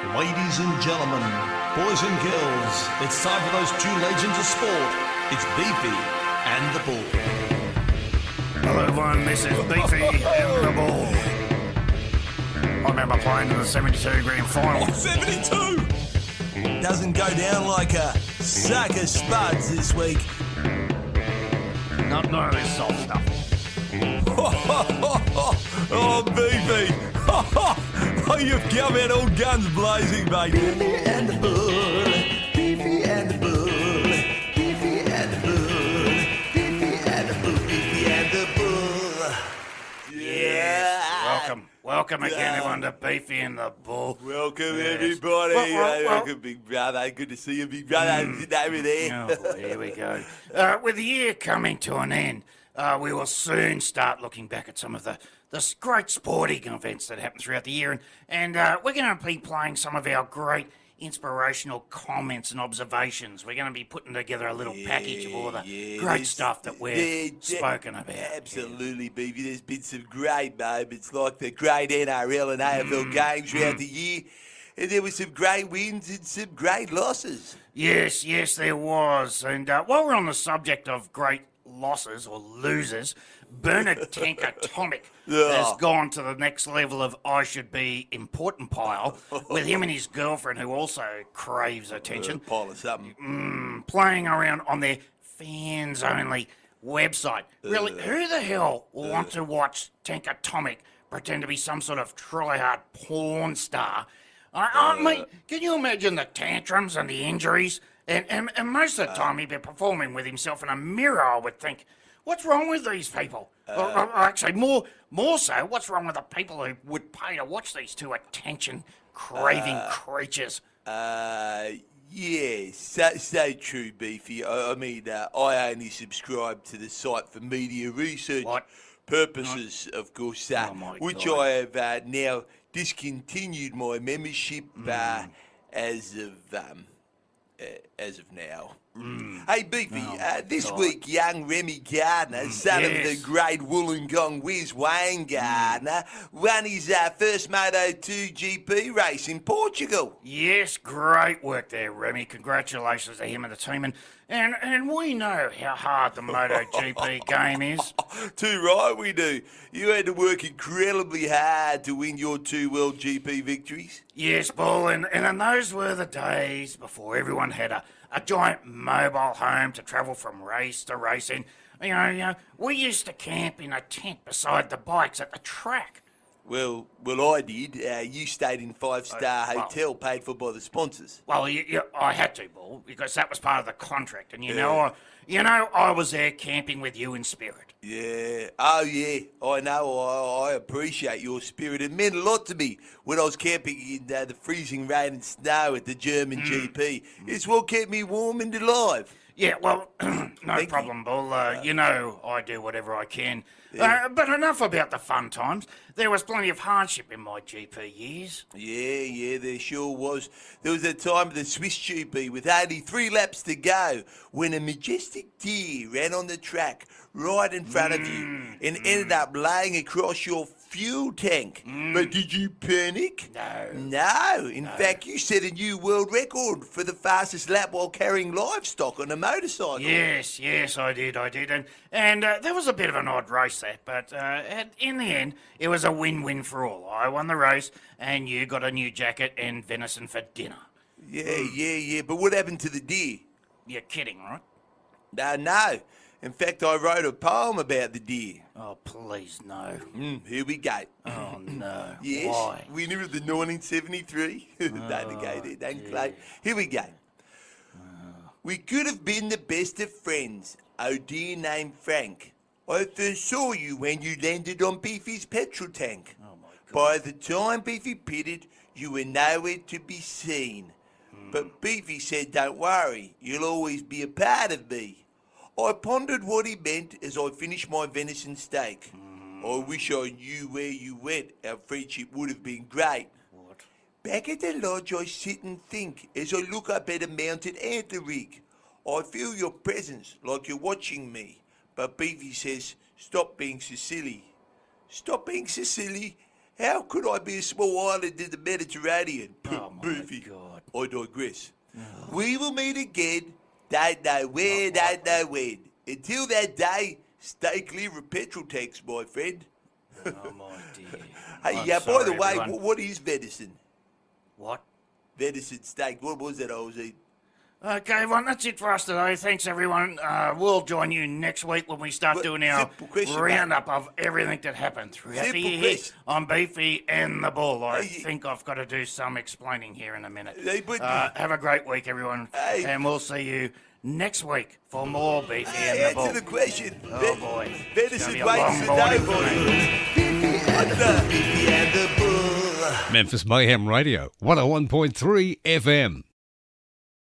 Ladies and gentlemen, boys and girls, it's time for those two legends of sport. It's Beefy and the Bull. Hello everyone, this is Beefy and the Bull. I remember playing in the 72 grand final. Oh, 72! Doesn't go down like a sack of spuds this week. None of this soft stuff. Oh, Beefy! Oh, you've come out all guns blazing, mate. Beefy and the Bull, Beefy and the Bull, Beefy and the Bull, Beefy and the Bull, Beefy and the Bull. Yeah. Welcome again everyone to Beefy and the Bull. Welcome, Yes. everybody. Well. Welcome, big brother. Good to see you, big brother. Sit over there. Oh, here we go. With the year coming to an end, we will soon start looking back at some of the great sporting events that happen throughout the year, and we're going to be playing some of our great inspirational comments and observations. We're going to be putting together a little package of all the great stuff that we've spoken about. Absolutely, Beefy. There's been some great moments, like the great NRL and AFL games throughout the year. And there were some great wins and some great losses. Yes, there was. And while we're on the subject of great losses or losers, Bernard Tank Atomic has gone to the next level of I should be important pile with him and his girlfriend, who also craves attention, Pile of something. playing around on their fans only website. Really, who the hell will want to watch Tank Atomic pretend to be some sort of try-hard porn star? I mean, can you imagine the tantrums and the injuries? And most of the time he'd be performing with himself in a mirror, I would think. What's wrong with these people? Or actually, more so, what's wrong with the people who would pay to watch these two attention-craving creatures? Yeah, so true, Beefy. I mean, I only subscribe to the site for media research purposes, of course, which God. I have now discontinued my membership as of now. Hey, Beefy, this week young Remy Gardner, son of the great Wollongong whiz Wayne Gardner, won his first Moto2 GP race in Portugal. Yes, great work there, Remy. Congratulations to him and the team. And we know how hard the MotoGP game is. Too right we do. You had to work incredibly hard to win your 2 World GP victories. Yes, Bull, and those were the days before everyone had a giant mobile home to travel from race to race in. You know, we used to camp in a tent beside the bikes at the track. Well, I did. You stayed in 5-star hotel paid for by the sponsors. Well, I had to, Bull, because that was part of the contract, and you know, I was there camping with you in spirit. Yeah. Oh, yeah. I know. I appreciate your spirit. It meant a lot to me when I was camping in the freezing rain and snow at the German GP. It's what kept me warm and alive. Yeah, well, no problem, Bull. You know I do whatever I can. But enough about the fun times. There was plenty of hardship in my GP years. Yeah, there sure was. There was a time of the Swiss GP with only 3 laps to go when a majestic deer ran on the track right in front of you and ended up laying across your fuel tank. But did you panic? No. In fact, you set a new world record for the fastest lap while carrying livestock on a motorcycle. Yes, I did. And that was a bit of an odd race, that, but in the end, it was a win-win for all. I won the race, and you got a new jacket and venison for dinner. Yeah. But what happened to the deer? You're kidding, right? No. In fact, I wrote a poem about the deer. Oh, please, no. Here we go. Oh, no. Yes, Why? winner of the 1973. Don't play. Here we go. We could have been the best of friends. Oh, dear named Frank. I first saw you when you landed on Beefy's petrol tank. Oh, my God. By the time Beefy pitted, you were nowhere to be seen. But Beefy said, don't worry, you'll always be a part of me. I pondered what he meant as I finished my venison steak. I wish I knew where you went. Our friendship would have been great. What? Back at the lodge, I sit and think as I look up at a mounted antler rig. I feel your presence like you're watching me. But Beefy says, stop being so silly. Stop being so silly? How could I be a small island in the Mediterranean? Oh, my Beefy. God. I digress. We will meet again. Don't know where, don't know when. Until that day, stay clear of petrol tanks, my friend. Oh, my dear. Hey, I'm by the sorry, way, everyone. what is venison? What? Venison steak. What was that I was eating? Okay, everyone, that's it for us today. Thanks, everyone. We'll join you next week when we start But doing our simple question, roundup of everything that happened throughout the Simple year. question. I'm Beefy and the Bull. I Hey, think I've got to do some explaining here in a minute. Hey, but- Have a great week, everyone. Hey. And we'll see you next week for more Beefy Hey, and the Bull. answer the question. Oh, boy. It's Venison gonna be a waits long for morning nobody. for me. Beefy and the Bull. Memphis Mayhem Radio, 101.3 FM.